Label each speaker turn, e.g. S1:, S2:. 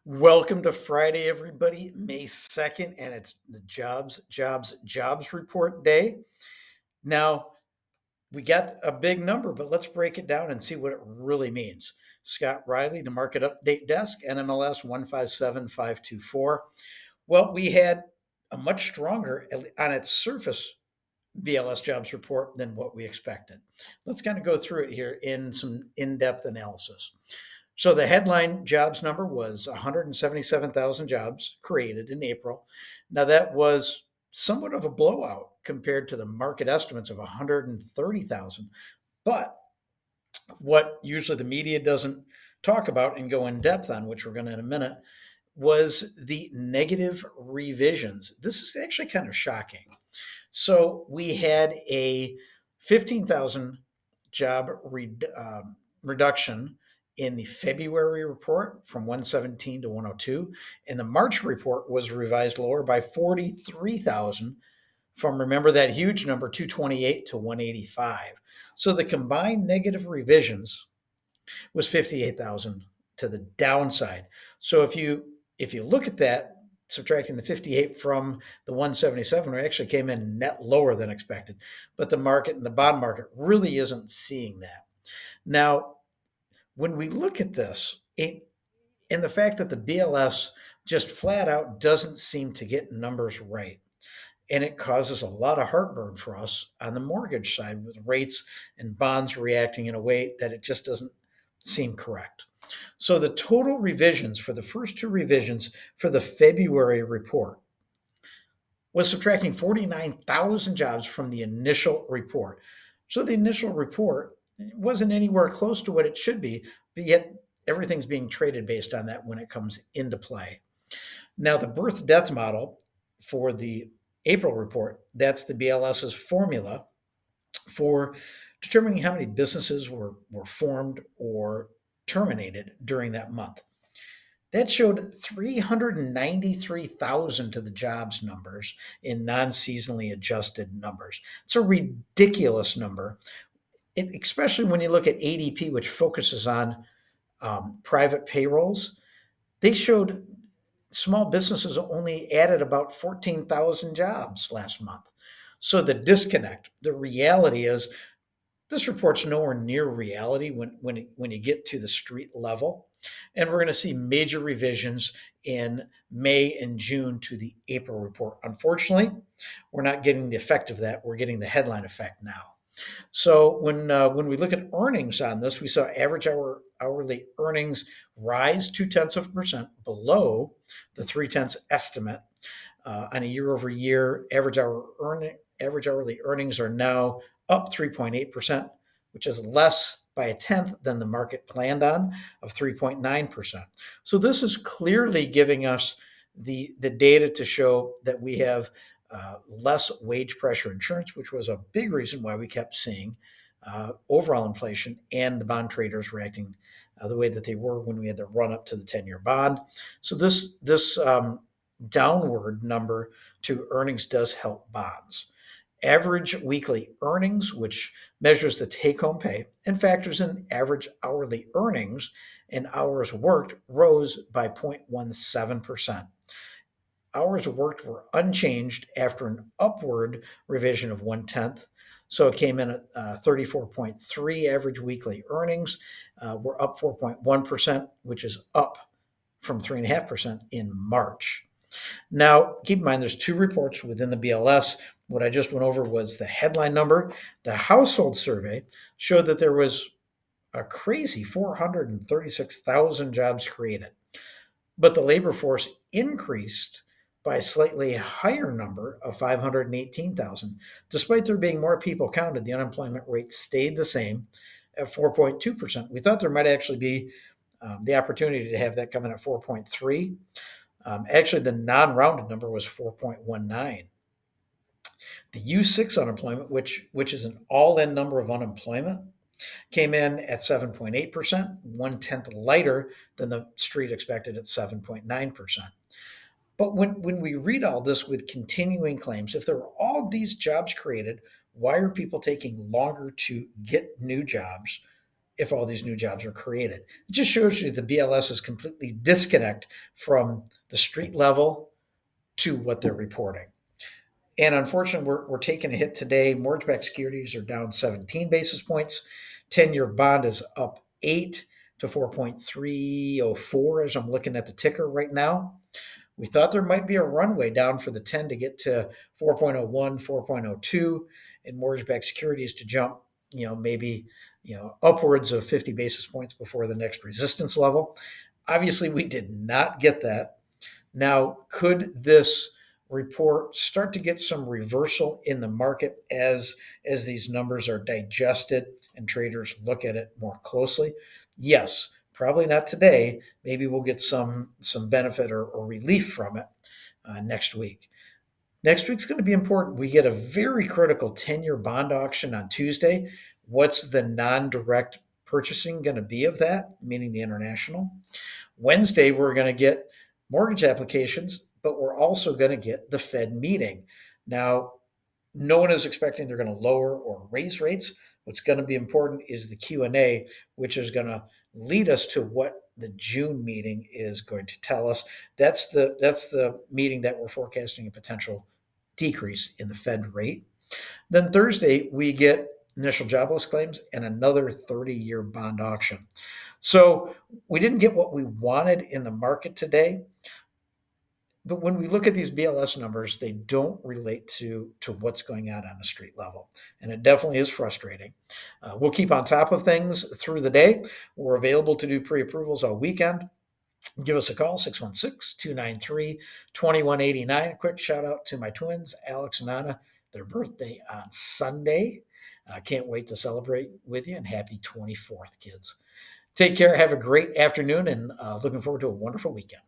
S1: Welcome to Friday, everybody, May 2nd, and it's the jobs report day. Now, we got a big number, but let's break it down and see what it really means. Scott Riley, the market update desk, NMLS 157524. Well, we had a much stronger, on its surface, BLS jobs report than what we expected. Let's kind of go through it here in some in depth analysis. So the headline jobs number was 177,000 jobs created in April. Now that was somewhat of a blowout compared to the market estimates of 130,000. But what usually the media doesn't talk about and go in depth on, which we're going to in a minute, was the negative revisions. This is actually kind of shocking. So we had a 15,000 job reduction in the February report from 117 to 102, and the March report was revised lower by 43,000 from, remember, that huge number 228 to 185. So the combined negative revisions was 58,000 to the downside. So if you look at that, subtracting the 58 from the 177, we actually came in net lower than expected. But the market and the bond market really isn't seeing that. Now, when we look at this, and the fact that the BLS just flat out doesn't seem to get numbers right, and it causes a lot of heartburn for us on the mortgage side with rates and bonds reacting in a way that it just doesn't seem correct. So the total revisions for the first two revisions for the February report was subtracting 49,000 jobs from the initial report. So the initial report wasn't anywhere close to what it should be, but yet everything's being traded based on that when it comes into play. Now, the birth death model for the April report, that's the BLS's formula for determining how many businesses were formed or terminated during that month. That showed 393,000 to the jobs numbers in non seasonally adjusted numbers. It's a ridiculous number, especially when you look at ADP, which focuses on private payrolls. They showed small businesses only added about 14,000 jobs last month. So the disconnect, the reality is this report's nowhere near reality when you get to the street level. And we're going to see major revisions in May and June to the April report. Unfortunately, we're not getting the effect of that. We're getting the headline effect now. So when we look at earnings on this, we saw average hourly earnings rise 0.2% below the 0.3 estimate on a year-over-year. Average hourly earnings are now up 3.8%, which is less by a tenth than the market planned on of 3.9%. So this is clearly giving us the data to show that we have less wage pressure insurance, which was a big reason why we kept seeing overall inflation and the bond traders reacting the way that they were when we had the run up to the 10-year bond. So this downward number to earnings does help bonds. Average weekly earnings, which measures the take-home pay and factors in average hourly earnings and hours worked, rose by 0.17%. Hours worked were unchanged after an upward revision of 1/10. So it came in at 34.3 average weekly earnings. We're up 4.1%, which is up from 3.5% in March. Now, keep in mind, there's two reports within the BLS. What I just went over was the headline number. The household survey showed that there was a crazy 436,000 jobs created, but the labor force increased by a slightly higher number of 518,000. Despite there being more people counted, the unemployment rate stayed the same at 4.2%. We thought there might actually be the opportunity to have that come in at 4.3. Actually, the non-rounded number was 4.19. The U6 unemployment, which is an all-in number of unemployment, came in at 7.8%, 1/10 lighter than the street expected at 7.9%. But when we read all this with continuing claims, if there are all these jobs created, why are people taking longer to get new jobs if all these new jobs are created. It just shows you the BLS is completely disconnect from the street level to what they're reporting. And unfortunately, we're taking a hit today. Mortgage-backed securities are down 17 basis points. 10-year bond is up 8 to 4.304 as I'm looking at the ticker right now. We thought there might be a runway down for the 10 to get to 4.01, 4.02, and mortgage-backed securities to jump, maybe, upwards of 50 basis points before the next resistance level. Obviously, we did not get that. Now, could this report start to get some reversal in the market as these numbers are digested and traders look at it more closely? Yes, probably not today. Maybe we'll get some benefit or relief from it next week. Next week's going to be important. We get a very critical 10-year bond auction on Tuesday. What's the non-direct purchasing going to be of that, meaning the international? Wednesday, we're going to get mortgage applications, but we're also going to get the Fed meeting. Now, no one is expecting they're going to lower or raise rates. What's going to be important is the Q&A, which is going to lead us to what the June meeting is going to tell us. That's the meeting that we're forecasting a potential decrease in the Fed rate. Then Thursday, we get initial jobless claims and another 30-year bond auction. So we didn't get what we wanted in the market today. But when we look at these BLS numbers, they don't relate to what's going on a street level. And it definitely is frustrating. We'll keep on top of things through the day. We're available to do pre-approvals all weekend. Give us a call, 616-293-2189. A quick shout out to my twins, Alex and Anna, their birthday on Sunday. I can't wait to celebrate with you, and happy 24th, kids. Take care. Have a great afternoon, and looking forward to a wonderful weekend.